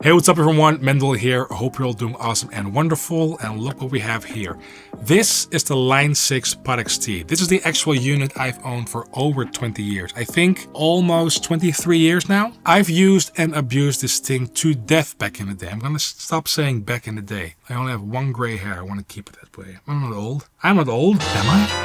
Hey, what's up everyone? Mendel here. I hope you're all doing awesome and wonderful. And look what we have here. This is the Line6 PodXT. This is the actual unit I've owned for over 20 years. I think almost 23 years now. I've used and abused this thing to death back in the day. I'm gonna stop saying back in the day. I only have one gray hair. I want to keep it that way. I'm not old. I'm not old, am I?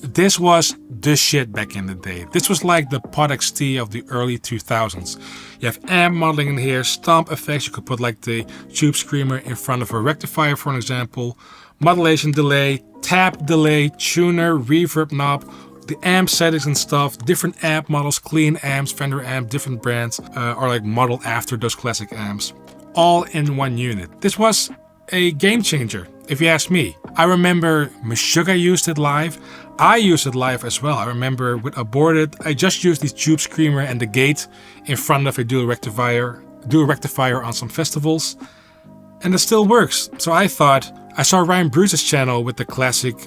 This was the shit back in the day. This was like the PodXT of the early 2000s. You have amp modeling in here, stomp effects. You could put like the tube screamer in front of a rectifier, for an example. Modulation delay, tap delay, tuner, reverb knob, the amp settings and stuff. Different amp models, clean amps, Fender amp, different brands are like modeled after those classic amps. All in one unit. This was a game changer, if you ask me. I remember Meshuggah used it live. I used it live as well. I remember with Aborted, I just used the tube screamer and the gate in front of a dual rectifier on some festivals, and it still works. So I thought, I saw Ryan Bruce's channel with the classic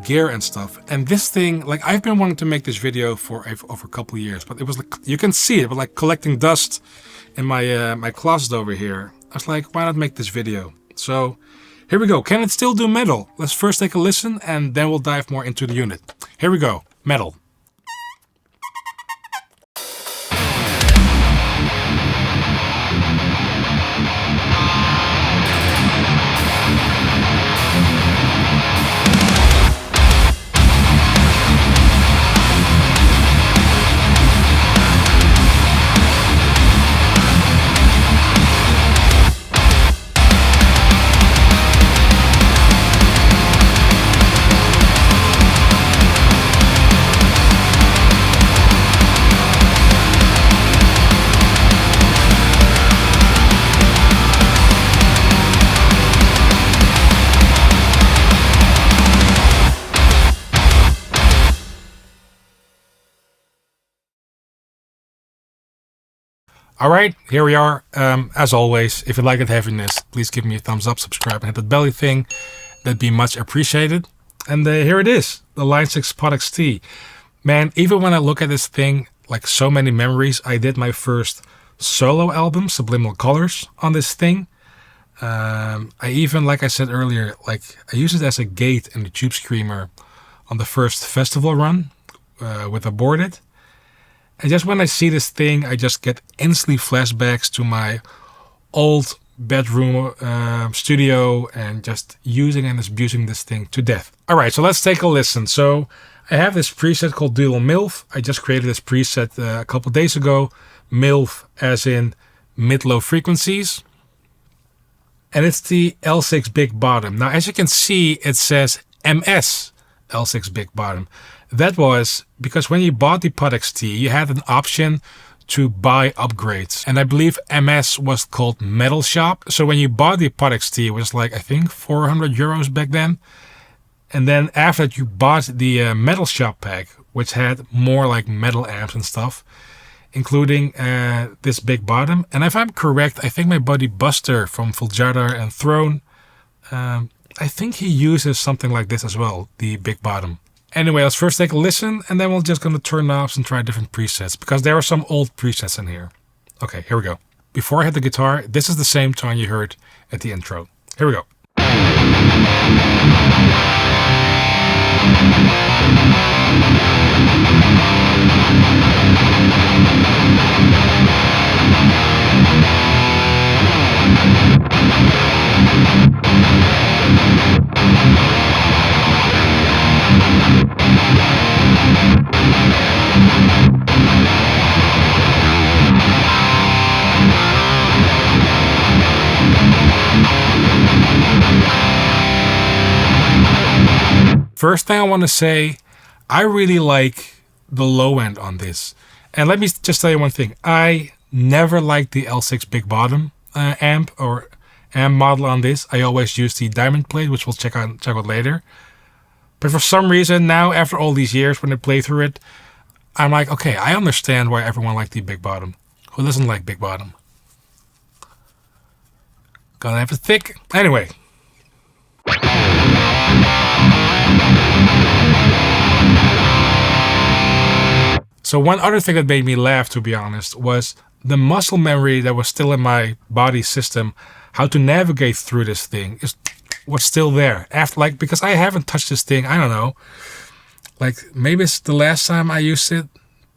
gear and stuff, and this thing, like, I've been wanting to make this video for over a couple of years, but it was like, you can see it was like collecting dust in my my closet over here. I was like, why not make this video? So here we go. Can it still do metal? Let's first take a listen and then we'll dive more into the unit. Here we go. Metal. Alright, here we are. As always, if you like the heaviness, please give me a thumbs up, subscribe, and hit that belly thing. That'd be much appreciated. And here it is, the Line6 PodXT. Man, even when I look at this thing, like so many memories, I did my first solo album, Subliminal Colors, on this thing. I even, like I said earlier, like I used it as a gate in the tube screamer on the first festival run with Aborted. And just when I see this thing, I just get instantly flashbacks to my old bedroom studio and just using and abusing this thing to death. Alright, so let's take a listen. So I have this preset called Dual MILF. I just created this preset a couple days ago. MILF as in mid-low frequencies. And it's the L6 Big Bottom. Now as you can see, it says MS L6 Big Bottom. That was because when you bought the PodXT, you had an option to buy upgrades. And I believe MS was called Metal Shop. So when you bought the PodXT, it was like, I think 400 euros back then. And then after that, you bought the Metal Shop pack, which had more like metal amps and stuff, including this Big Bottom. And if I'm correct, I think my buddy Buster from Fuljardar and Throne, I think he uses something like this as well, the Big Bottom. Anyway, let's first take a listen, and then we're just going to turn knobs and try different presets, because there are some old presets in here. Okay, here we go. Before I hit the guitar, this is the same tone you heard at the intro. Here we go. First thing I want to say, I really like the low end on this. And let me just tell you one thing. I never liked the L6 Big Bottom amp or amp model on this. I always use the diamond plate, which we'll check out later. But for some reason now, after all these years, when I play through it, I'm like, okay, I understand why everyone liked the Big Bottom. Who doesn't like Big Bottom? Gonna have it thick. Anyway. So one other thing that made me laugh, to be honest, was the muscle memory that was still in my body system, how to navigate through this thing was still there. After, like, because I haven't touched this thing, I don't know, like maybe it's the last time I used it,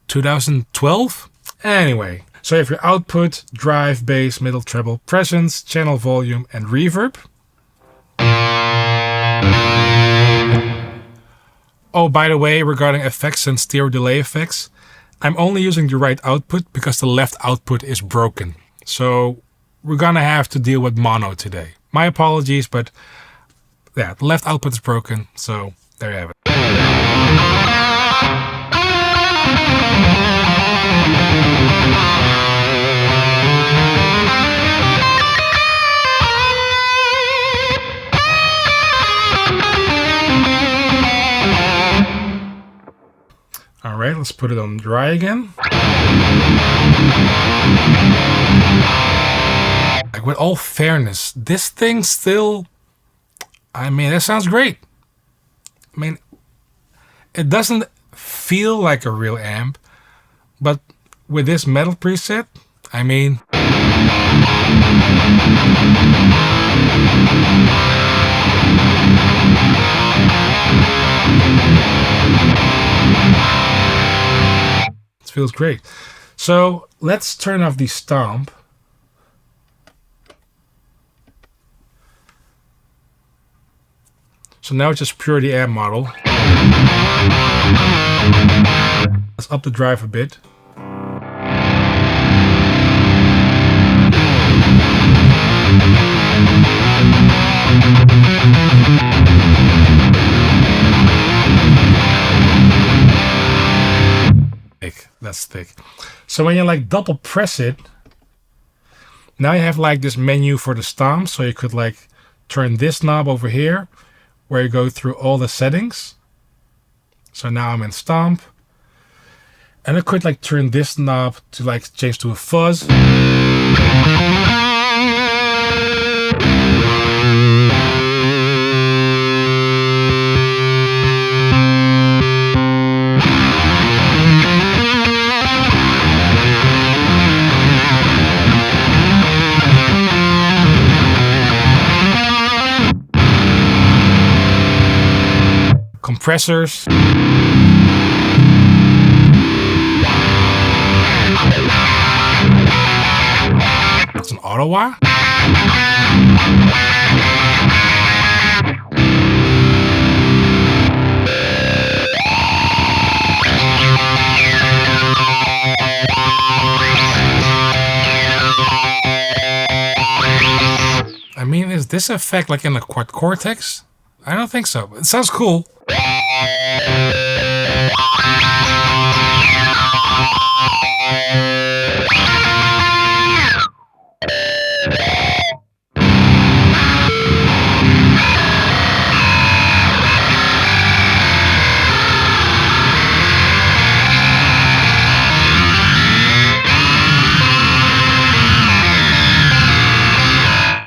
2012? Anyway, so you have your output, drive, bass, middle, treble, presence, channel volume, and reverb. Oh, by the way, regarding effects and stereo delay effects, I'm only using the right output because the left output is broken. So we're gonna have to deal with mono today. My apologies, but yeah, the left output is broken, so there you have it. All right, let's put it on dry again. Like, with all fairness, this thing still, I mean, that sounds great. I mean, it doesn't feel like a real amp, but with this metal preset, I mean, it feels great. So let's turn off the stomp. So now it's just pure the amp model. Let's up the drive a bit. Thick, that's thick. So when you like double press it, now you have like this menu for the stomp. So you could like turn this knob over here, where you go through all the settings. So now I'm in stomp. And I could like turn this knob to like change to a fuzz. Compressors. It's an auto wah. I mean, is this effect like in the Quad Cortex? I don't think so. It sounds cool.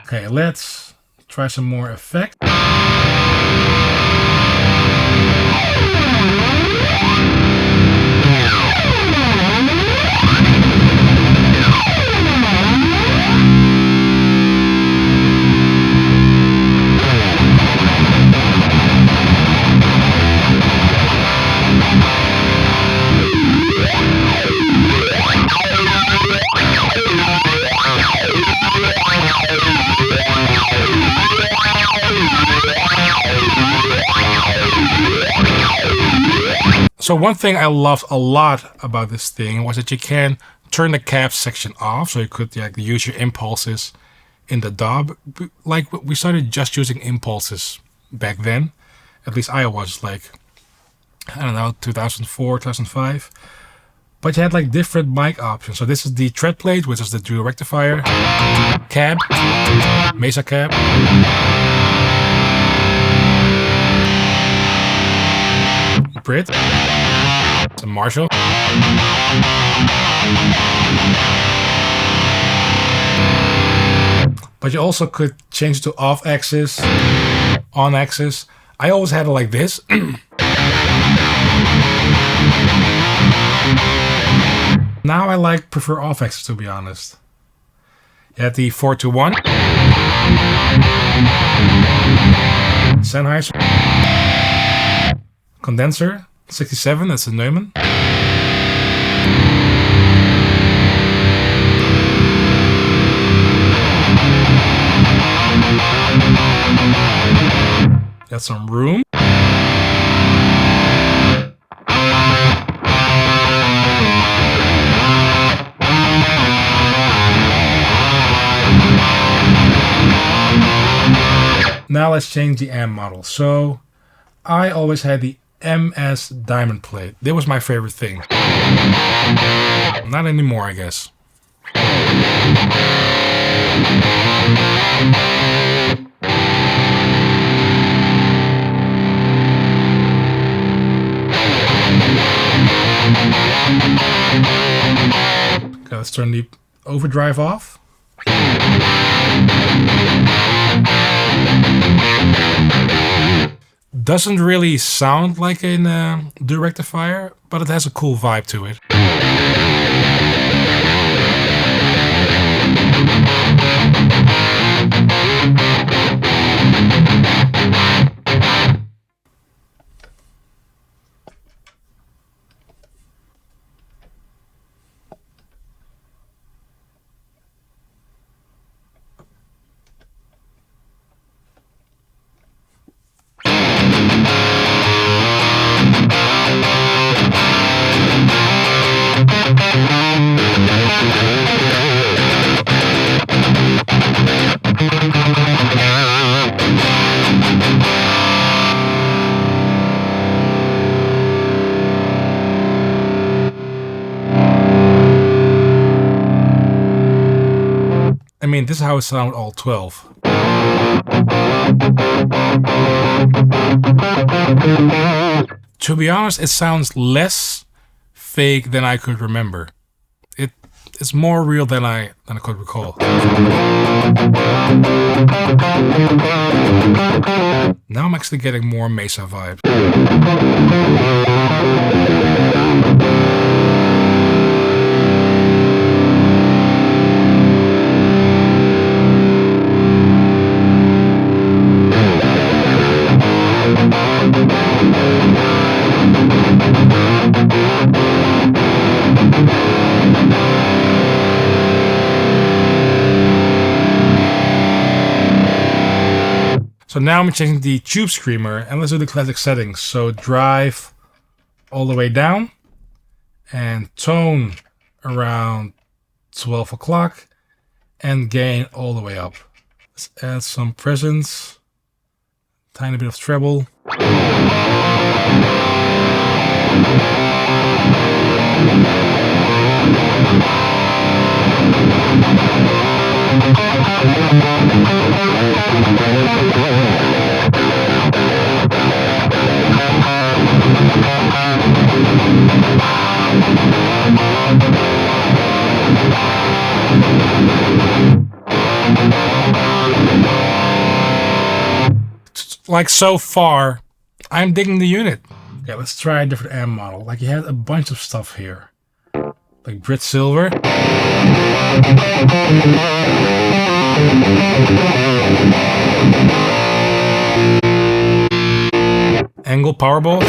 Okay, let's try some more effect. So one thing I loved a lot about this thing was that you can turn the cab section off, so you could like use your impulses in the DAW. Like we started just using impulses back then. At least I was like, I don't know, 2004, 2005. But you had like different mic options. So this is the tread plate, which is the dual rectifier, cab, Mesa cab. Brit, it's a Marshall. But you also could change to off axis, on axis. I always had it like this. Now I prefer off X's, to be honest. You had the 421. Sennheiser. Condenser. 67, that's a Neumann. Got some room. Now let's change the amp model. So I always had the MS diamond plate. That was my favorite thing. Not anymore, I guess. Okay, let's turn the overdrive off. Doesn't really sound like a do rectifier, but it has a cool vibe to it. I mean, this is how it sounded all 12. To be honest, it sounds less fake than I could remember. It's more real than I could recall. Now I'm actually getting more Mesa vibes. So now I'm changing the tube screamer, and let's do the classic settings. So drive all the way down and tone around 12 o'clock and gain all the way up. Let's add some presence, tiny bit of treble. Like so far, I'm digging the unit. Okay, let's try a different amp model. Like you had a bunch of stuff here. Like Brit Silver. Angle Powerball.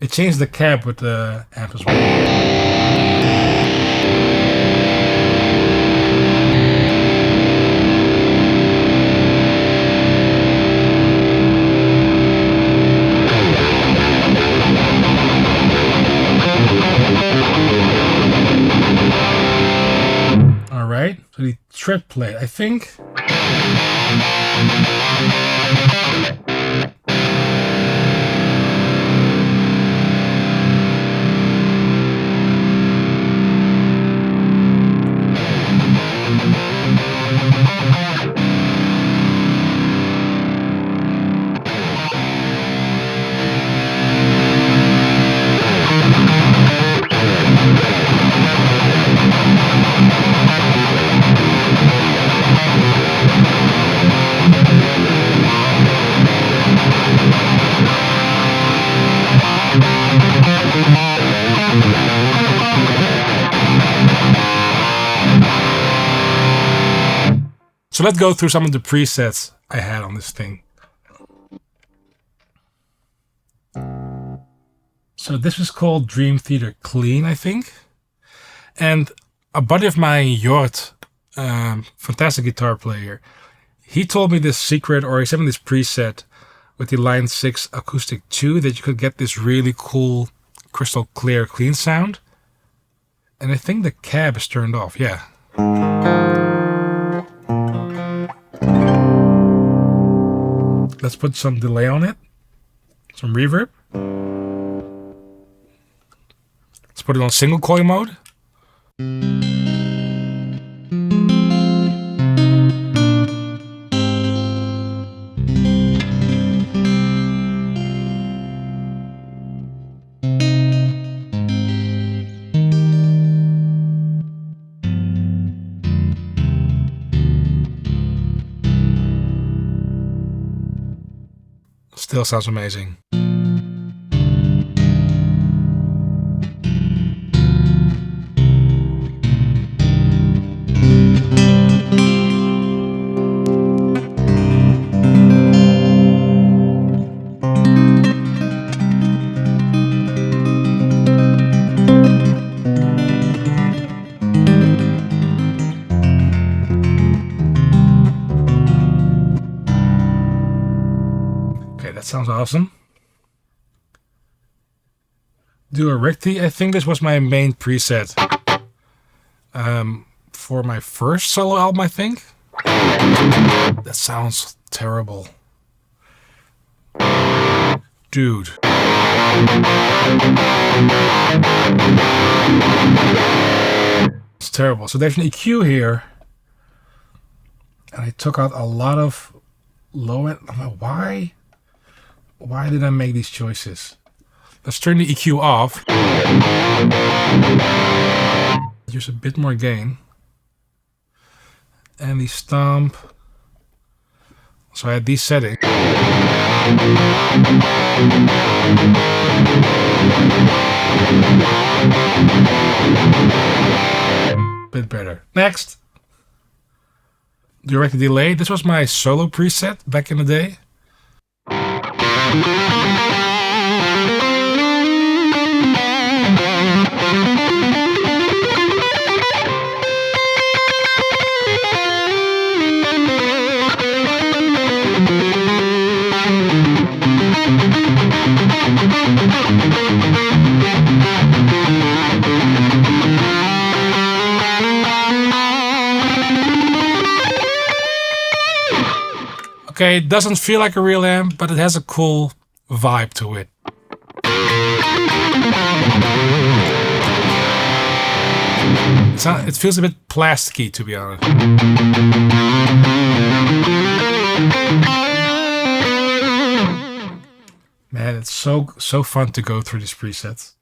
It changed the cab with the amp as well. Alright, so the tread plate, I think. So let's go through some of the presets I had on this thing. So this is called Dream Theater Clean, I think. And a buddy of mine, Jort, fantastic guitar player, he told me this secret, or he sent me this preset with the Line6 Acoustic 2 that you could get this really cool crystal clear clean sound. And I think the cab is turned off, yeah. Let's put some delay on it, some reverb. Let's put it on single coil mode. Still sounds amazing. That sounds awesome. Do a Ricti. I think this was my main preset for my first solo album, I think. That sounds terrible. Dude. It's terrible. So there's an EQ here. And I took out a lot of low end. I'm like, why? Why did I make these choices? Let's turn the EQ off. Use a bit more gain. And the stomp. So I had these settings. Bit better. Next. Direct delay. This was my solo preset back in the day. Okay, it doesn't feel like a real amp, but it has a cool vibe to it. It feels a bit plasticky, to be honest. Man, it's so fun to go through these presets.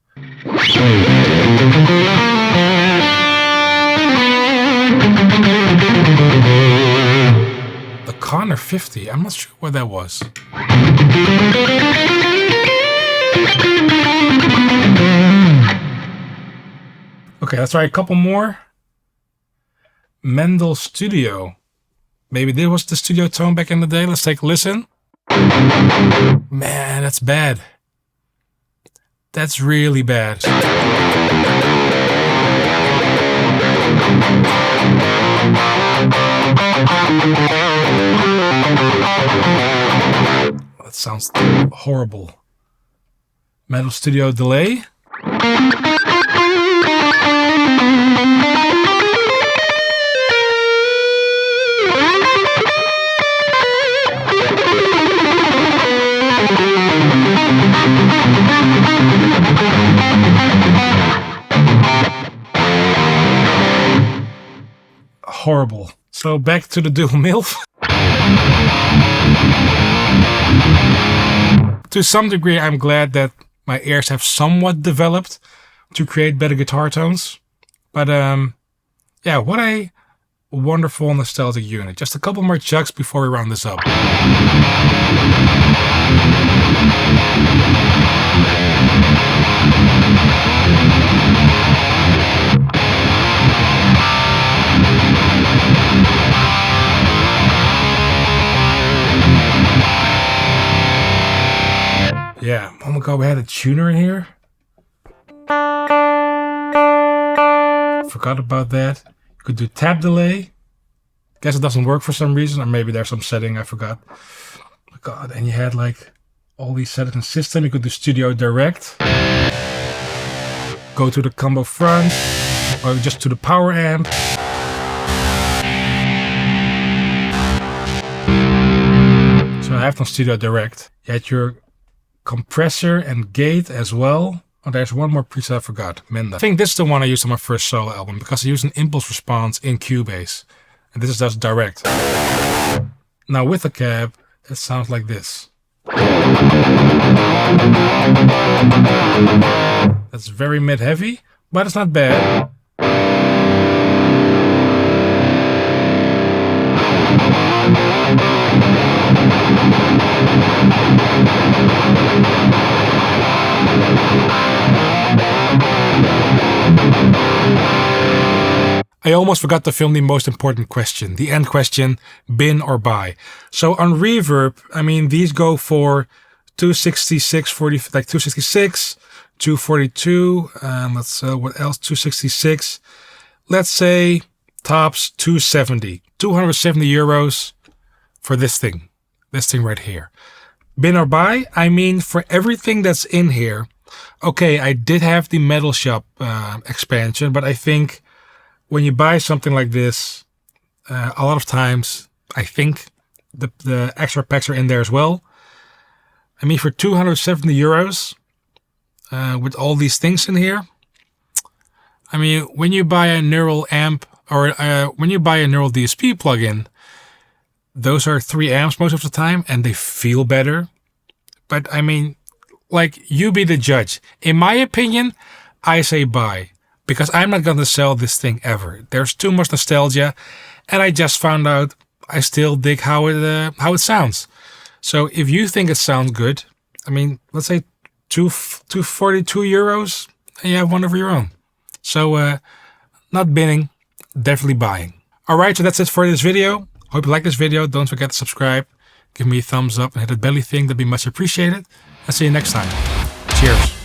The Connor 50, I'm not sure what that was. Okay, let's try a couple more. Mendel Studio. Maybe this was the studio tone back in the day. Let's take a listen. Man, that's bad. That's really bad. That sounds horrible. Mendel Studio delay. Horrible. So back to the dual MILF. To some degree, I'm glad that my ears have somewhat developed to create better guitar tones. But yeah, what a wonderful nostalgic unit. Just a couple more chugs before we round this up. forgot we had a tuner in here. Forgot about that. You could do tap delay. Guess it doesn't work for some reason, or maybe there's some setting I forgot. Oh God, and you had like all these settings in system. You could do studio direct. Go to the combo front, or just to the power amp. So I have on studio direct. You had your compressor and gate as well. Oh, there's one more preset I forgot, Mendel. I think this is the one I used on my first solo album because I used an impulse response in Cubase. And this is just direct. Now with the cab, it sounds like this. That's very mid-heavy, but it's not bad. I almost forgot to film the most important question, the end question, bin or buy. So on reverb, I mean, these go for 266, 40, like 266, 242, what else, 266. Let's say tops 270, 270 euros for this thing right here. Bin or buy, I mean, for everything that's in here. Okay, I did have the Metal Shop expansion, but I think when you buy something like this, a lot of times, I think the extra packs are in there as well. I mean, for 270 euros, with all these things in here, I mean, when you buy a neural amp, or when you buy a neural DSP plugin, those are 3 amps most of the time, and they feel better. But I mean, like, you be the judge. In my opinion, I say buy. Because I'm not going to sell this thing ever. There's too much nostalgia. And I just found out I still dig how it sounds. So if you think it sounds good, I mean, let's say 242 euros, and you have one of your own. So not binning, definitely buying. Alright, so that's it for this video. Hope you like this video. Don't forget to subscribe. Give me a thumbs up and hit that belly thing. That'd be much appreciated. And see you next time. Cheers.